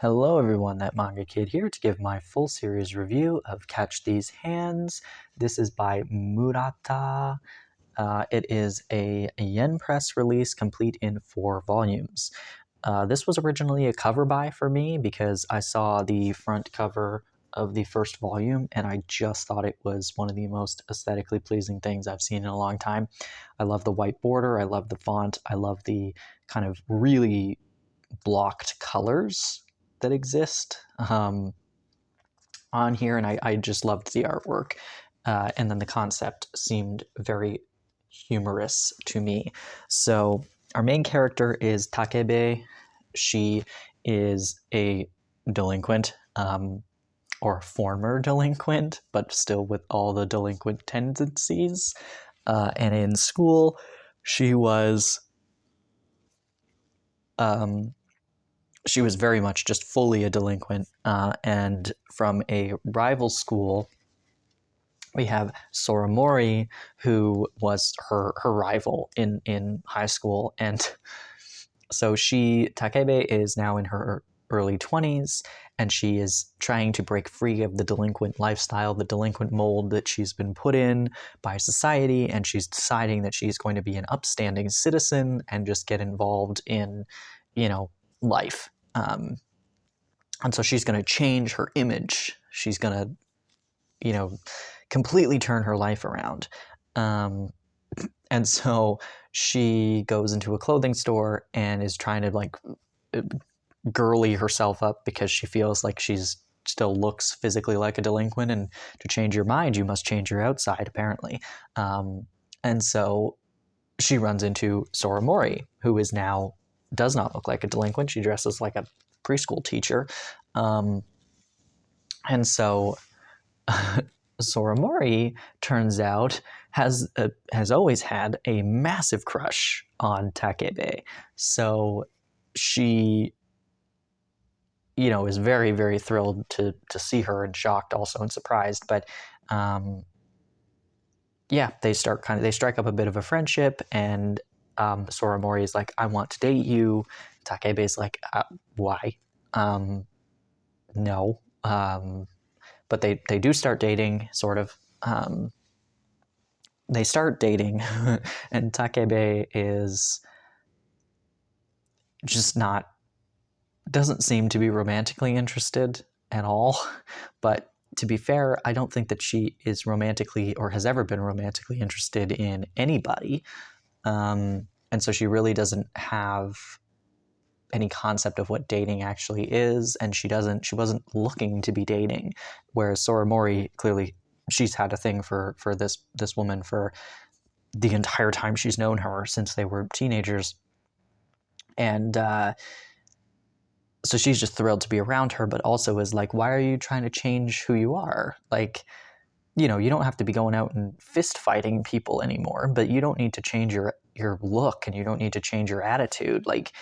Hello everyone, that Manga Kid here to give my full series review of Catch These Hands. This is by Murata. It is a yen press release complete in 4 volumes. This was originally a cover buy for me because I saw the front cover of the first volume and I just thought it was one of the most aesthetically pleasing things I've seen in a long time. I love the white border, I love the font, I love the kind of really blocked colors that exist on here, and I just loved the artwork. And then the concept seemed very humorous to me. So our main character is Takebe. She is a delinquent, or former delinquent, but still with all the delinquent tendencies. And in school, she was she was very much just fully a delinquent. And from a rival school, we have Soramori, who was her rival in high school. And so Takebe is now in her early 20s, and she is trying to break free of the delinquent lifestyle, the delinquent mold that she's been put in by society, and she's deciding that she's going to be an upstanding citizen and just get involved in, life. And so she's going to change her image. She's going to, completely turn her life around. And so she goes into a clothing store and is trying to girly herself up because she feels like she's still looks physically like a delinquent. And to change your mind, you must change your outside, apparently. And so she runs into Soramori, who is now does not look like a delinquent. She dresses like a preschool teacher. And so Soramori, turns out, has always had a massive crush on Takebe. So she, is very, very thrilled to see her, and shocked also and surprised. But they strike up a bit of a friendship, and Soramori is like, I want to date you. Takebe is like, why? No. But they do start dating, sort of. They start dating, and Takebe is just doesn't seem to be romantically interested at all. But to be fair, I don't think that she is romantically or has ever been romantically interested in anybody. And so she really doesn't have any concept of what dating actually is, and she wasn't looking to be dating, whereas Soramori, clearly she's had a thing for this woman for the entire time she's known her, since they were teenagers. And so she's just thrilled to be around her, but also is like, why are you trying to change who you are? Like, you don't have to be going out and fist fighting people anymore, but you don't need to change your look, and you don't need to change your attitude. Like,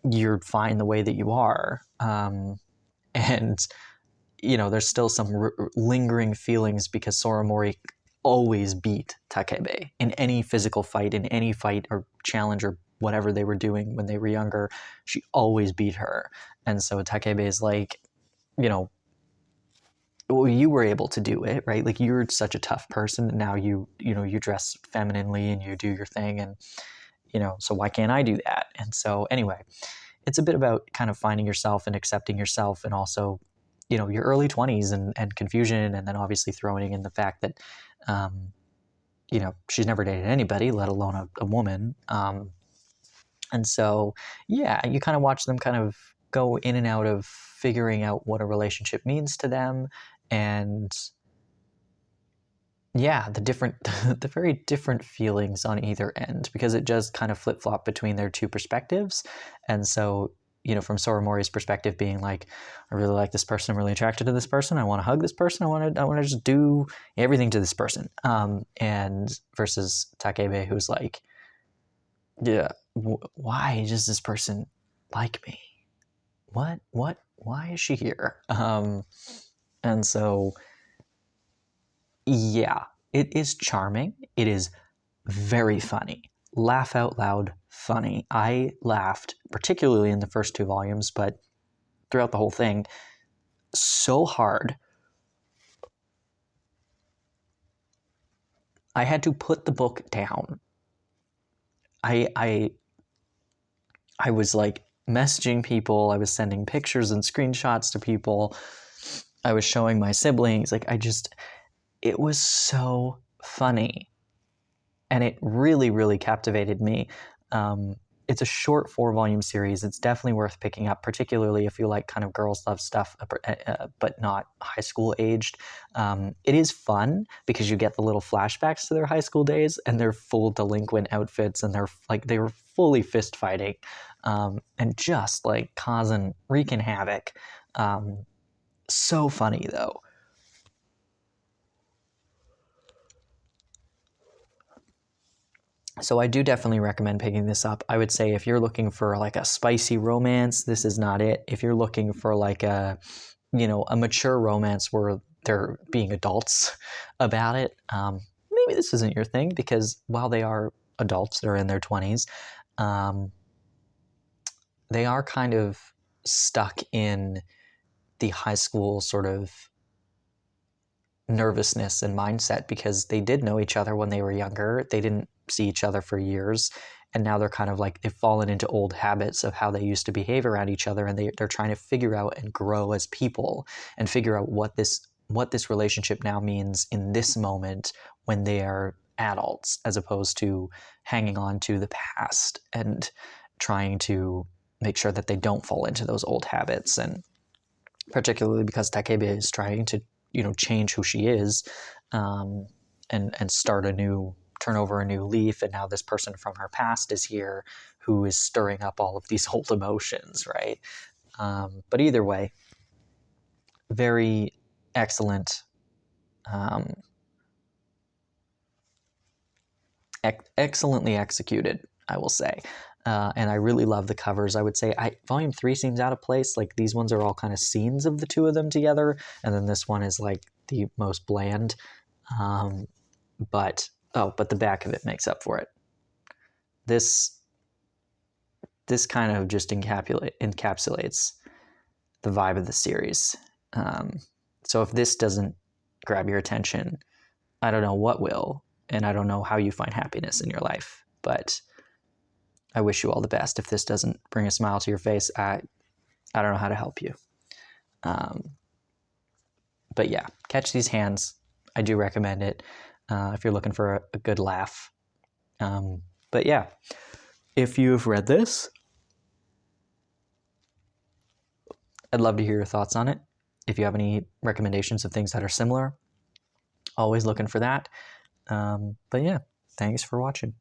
you're fine the way that you are. And, there's still some lingering feelings because Soramori always beat Takebe in any physical fight, in any fight or challenge or whatever they were doing when they were younger. She always beat her. And so Takebe is like, well, you were able to do it, right? Like, you're such a tough person. And now you dress femininely and you do your thing. And, so why can't I do that? And so anyway, it's a bit about kind of finding yourself and accepting yourself, and also, your early 20s and confusion, and then obviously throwing in the fact that, she's never dated anybody, let alone a woman. And so, yeah, you kind of watch them kind of go in and out of figuring out what a relationship means to them, and yeah, the very different feelings on either end, because it just kind of flip-flop between their two perspectives. And so, from Soramori's perspective, being like, I really like this person, I'm really attracted to this person, I want to hug this person, I want to just do everything to this person. And versus Takebe, who's like, yeah, why does this person like me? What? Why is she here? And so, yeah, it is charming. It is very funny. Laugh out loud funny. I laughed, particularly in the first 2 volumes, but throughout the whole thing so hard. I had to put the book down. I was like messaging people. I was sending pictures and screenshots to people. I was showing my siblings. Like, it was so funny. And it really, really captivated me. It's a short 4-volume series. It's definitely worth picking up, particularly if you like kind of girls love stuff, but not high school aged. It is fun because you get the little flashbacks to their high school days, and they're full delinquent outfits, and they were fully fist fighting, and just like wreaking havoc. So funny though. So I do definitely recommend picking this up. I would say if you're looking for like a spicy romance, this is not it. If you're looking for like a mature romance where they're being adults about it, maybe this isn't your thing, because while they are adults, they're in their 20s, they are kind of stuck in the high school sort of nervousness and mindset, because they did know each other when they were younger. They didn't see each other for years, and now they're kind of like, they've fallen into old habits of how they used to behave around each other, and they're trying to figure out and grow as people and figure out what this relationship now means in this moment when they are adults, as opposed to hanging on to the past and trying to make sure that they don't fall into those old habits. And particularly because Takebe is trying to change who she is, and turn over a new leaf, and now this person from her past is here who is stirring up all of these old emotions, right? But either way, very excellent, excellently executed, I will say. And I really love the covers. I would say Volume 3 seems out of place. Like, these ones are all kind of scenes of the two of them together, and then this one is like the most bland. But the back of it makes up for it. This kind of just encapsulates the vibe of the series. So if this doesn't grab your attention, I don't know what will, and I don't know how you find happiness in your life, but I wish you all the best. If this doesn't bring a smile to your face, I don't know how to help you. But yeah, catch these hands. I do recommend it if you're looking for a good laugh. But yeah, if you've read this, I'd love to hear your thoughts on it. If you have any recommendations of things that are similar, always looking for that. But yeah, thanks for watching.